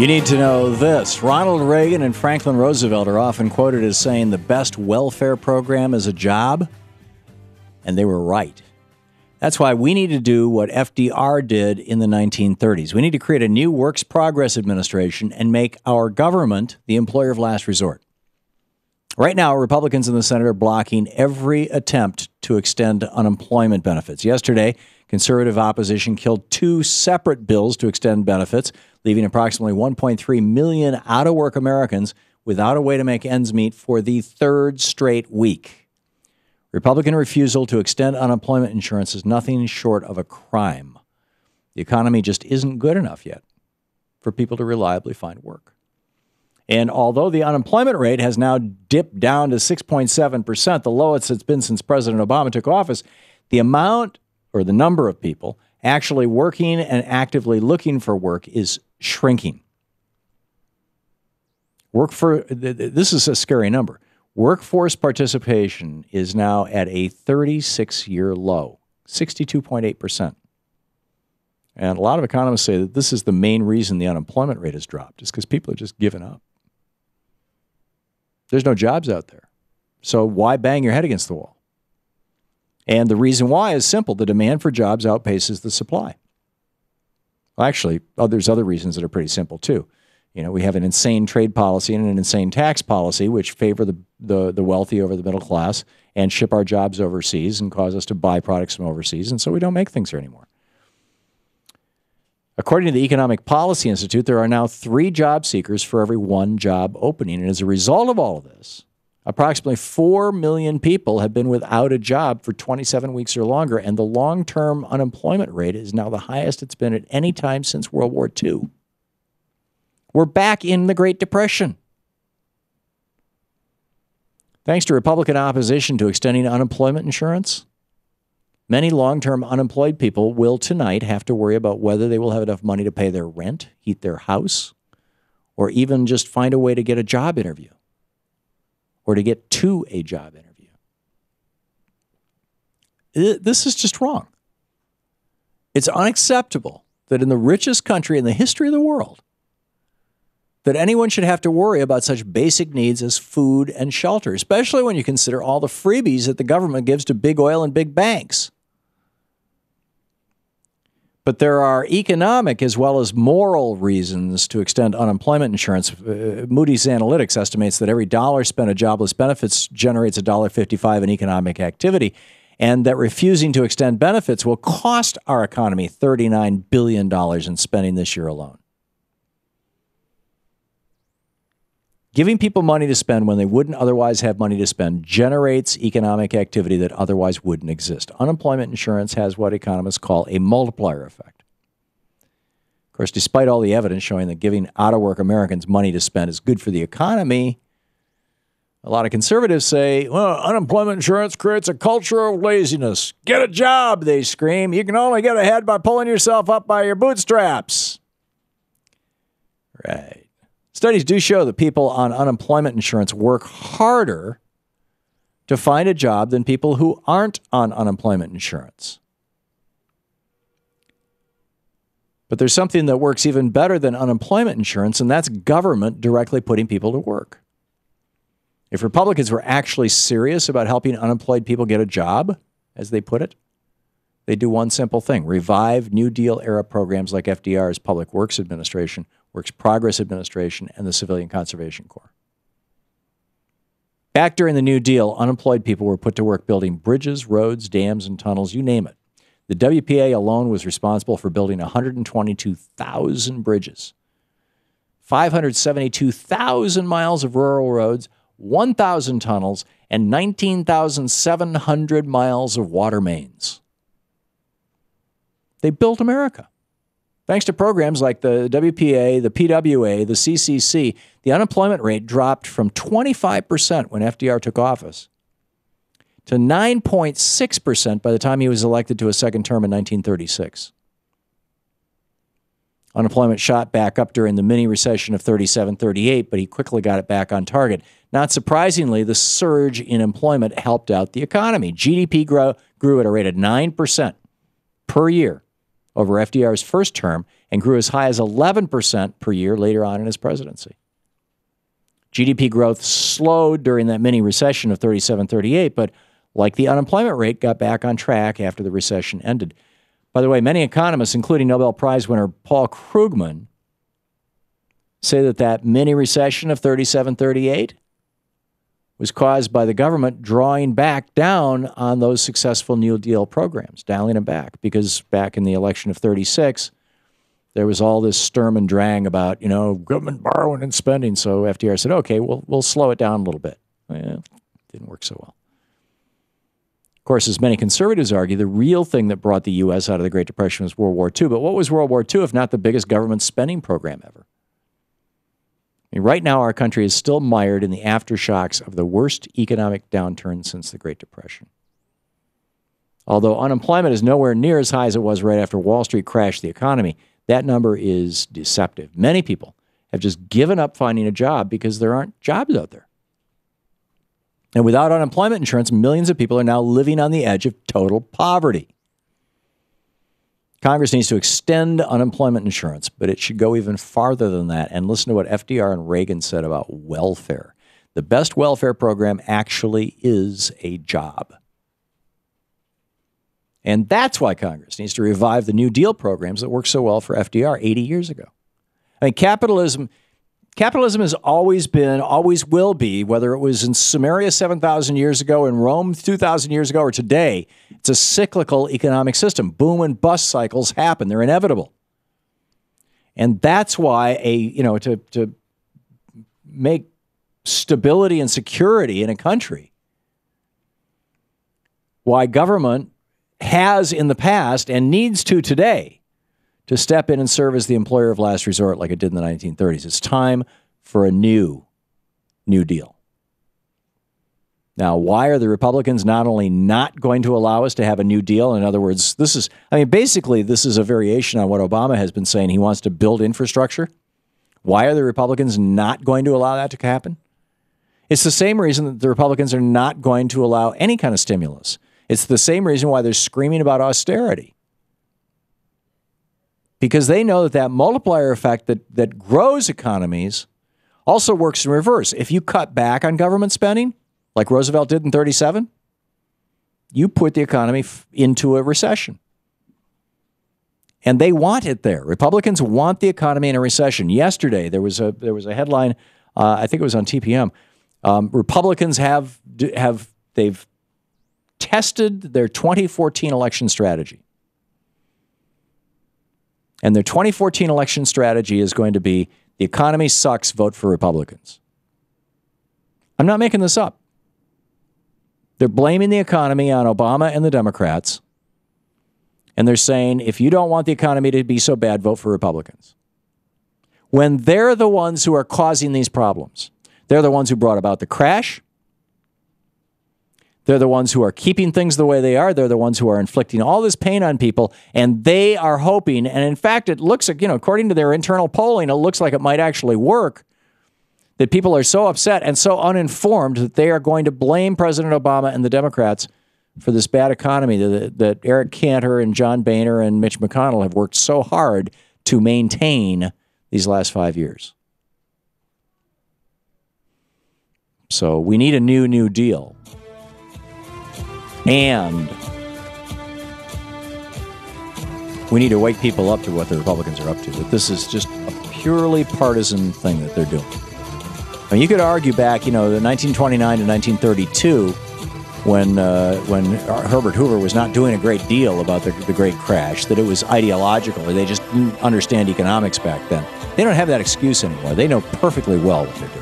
You need to know this. Ronald Reagan and Franklin Roosevelt are often quoted as saying the best welfare program is a job, and they were right. That's why we need to do what FDR did in the 1930s. We need to create a new Works Progress Administration and make our government the employer of last resort. Right now, Republicans in the Senate are blocking every attempt to extend unemployment benefits. Yesterday, conservative opposition killed two separate bills to extend benefits, leaving approximately 1.3 million out-of-work Americans without a way to make ends meet for the third straight week. Republican refusal to extend unemployment insurance is nothing short of a crime. The economy just isn't good enough yet for people to reliably find work. And although the unemployment rate has now dipped down to 6.7%, the lowest it's been since President Obama took office, the amount or the number of people actually working and actively looking for work is shrinking. This is a scary number. Workforce participation is now at a 36-year low, 62.8%. And a lot of economists say that this is the main reason the unemployment rate has dropped, is because people are just giving up. There's no jobs out there. So why bang your head against the wall? And the reason why is simple. The demand for jobs outpaces the supply. Well, actually, there's other reasons that are pretty simple, too. You know, we have an insane trade policy and an insane tax policy, which favor the wealthy over the middle class and ship our jobs overseas and cause us to buy products from overseas. And so we don't make things here anymore. According to the Economic Policy Institute, there are now 3 job seekers for every 1 job opening. And as a result of all of this, approximately 4 million people have been without a job for 27 weeks or longer, and the long-term unemployment rate is now the highest it's been at any time since World War II. We're back in the Great Depression. Thanks to Republican opposition to extending unemployment insurance, many long-term unemployed people will tonight have to worry about whether they will have enough money to pay their rent, heat their house, or even just find a way to get a job interview or to get to a job interview. This is just wrong. It's unacceptable that in the richest country in the history of the world, that anyone should have to worry about such basic needs as food and shelter, especially when you consider all the freebies that the government gives to big oil and big banks. But there are economic as well as moral reasons to extend unemployment insurance. Moody's Analytics estimates that every dollar spent on jobless benefits generates $1.55 in economic activity, and that refusing to extend benefits will cost our economy $39 billion in spending this year alone. Giving people money to spend when they wouldn't otherwise have money to spend generates economic activity that otherwise wouldn't exist. Unemployment insurance has what economists call a multiplier effect. Of course, despite all the evidence showing that giving out-of-work Americans money to spend is good for the economy, a lot of conservatives say, well, unemployment insurance creates a culture of laziness. Get a job, they scream. You can only get ahead by pulling yourself up by your bootstraps. Right. Studies do show that people on unemployment insurance work harder to find a job than people who aren't on unemployment insurance. But there's something that works even better than unemployment insurance, and that's government directly putting people to work. If Republicans were actually serious about helping unemployed people get a job, as they put it, they do one simple thing: revive New Deal-era programs like FDR's Public Works Administration, Works Progress Administration, and the Civilian Conservation Corps. Back during the New Deal, unemployed people were put to work building bridges, roads, dams, and tunnels, you name it. The WPA alone was responsible for building 122,000 bridges, 572,000 miles of rural roads, 1,000 tunnels, and 19,700 miles of water mains. They built America. Thanks to programs like the WPA, the PWA, the CCC, the unemployment rate dropped from 25% when FDR took office to 9.6% by the time he was elected to a second term in 1936. Unemployment shot back up during the mini-recession of 37-38, but he quickly got it back on target. Not surprisingly, the surge in employment helped out the economy. GDP grew at a rate of 9% per year over FDR's first term and grew as high as 11% per year later on in his presidency. GDP growth slowed during that mini recession of 37-38, but like the unemployment rate, got back on track after the recession ended. By the way, many economists, including Nobel Prize winner Paul Krugman, say that that mini recession of 37-38 was caused by the government drawing back down on those successful New Deal programs, dialing them back, because back in the election of 36, there was all this sturm and drang about, government borrowing and spending. So FDR said, okay, we'll slow it down a little bit. Well, didn't work so well. Of course, as many conservatives argue, the real thing that brought the U.S. out of the Great Depression was World War II. But what was World War II if not the biggest government spending program ever? I mean, right now, our country is still mired in the aftershocks of the worst economic downturn since the Great Depression. Although unemployment is nowhere near as high as it was right after Wall Street crashed the economy, that number is deceptive. Many people have just given up finding a job because there aren't jobs out there. And without unemployment insurance, millions of people are now living on the edge of total poverty. Congress needs to extend unemployment insurance, but it should go even farther than that. And listen to what FDR and Reagan said about welfare. The best welfare program actually is a job. And that's why Congress needs to revive the New Deal programs that worked so well for FDR 80 years ago. I mean, capitalism has always been, always will be, whether it was in Sumeria 7,000 years ago, in Rome 2,000 years ago, or today, it's a cyclical economic system. Boom and bust cycles happen. They're inevitable. And that's why to make stability and security in a country, why government has in the past and needs to today to step in and serve as the employer of last resort like it did in the 1930s. It's time for a new Deal. Now, why are the Republicans not only not going to allow us to have a New Deal? In other words, this is a variation on what Obama has been saying. He wants to build infrastructure. Why are the Republicans not going to allow that to happen? It's the same reason that the Republicans are not going to allow any kind of stimulus. It's the same reason why they're screaming about austerity. Because they know that multiplier effect that grows economies also works in reverse. If you cut back on government spending, like Roosevelt did in 37, you put the economy into a recession. And they want it there. Republicans want the economy in a recession. Yesterday, there was a headline, I think it was on TPM. Republicans they've tested their 2014 election strategy. And their 2014 election strategy is going to be, the economy sucks, vote for Republicans. I'm not making this up. They're blaming the economy on Obama and the Democrats. And they're saying, if you don't want the economy to be so bad, vote for Republicans. When they're the ones who are causing these problems. They're the ones who brought about the crash. They're the ones who are keeping things the way they are. They're the ones who are inflicting all this pain on people. And they are hoping, and in fact, it looks like, according to their internal polling, it looks like it might actually work, that people are so upset and so uninformed that they are going to blame President Obama and the Democrats for this bad economy that Eric Cantor and John Boehner and Mitch McConnell have worked so hard to maintain these last 5 years. So we need a new deal. And we need to wake people up to what the Republicans are up to, that this is just a purely partisan thing that they're doing. I mean, you could argue back, the 1929 to 1932, when Herbert Hoover was not doing a great deal about the great crash, that it was ideological, or they just didn't understand economics back then. They don't have that excuse anymore. They know perfectly well what they're doing.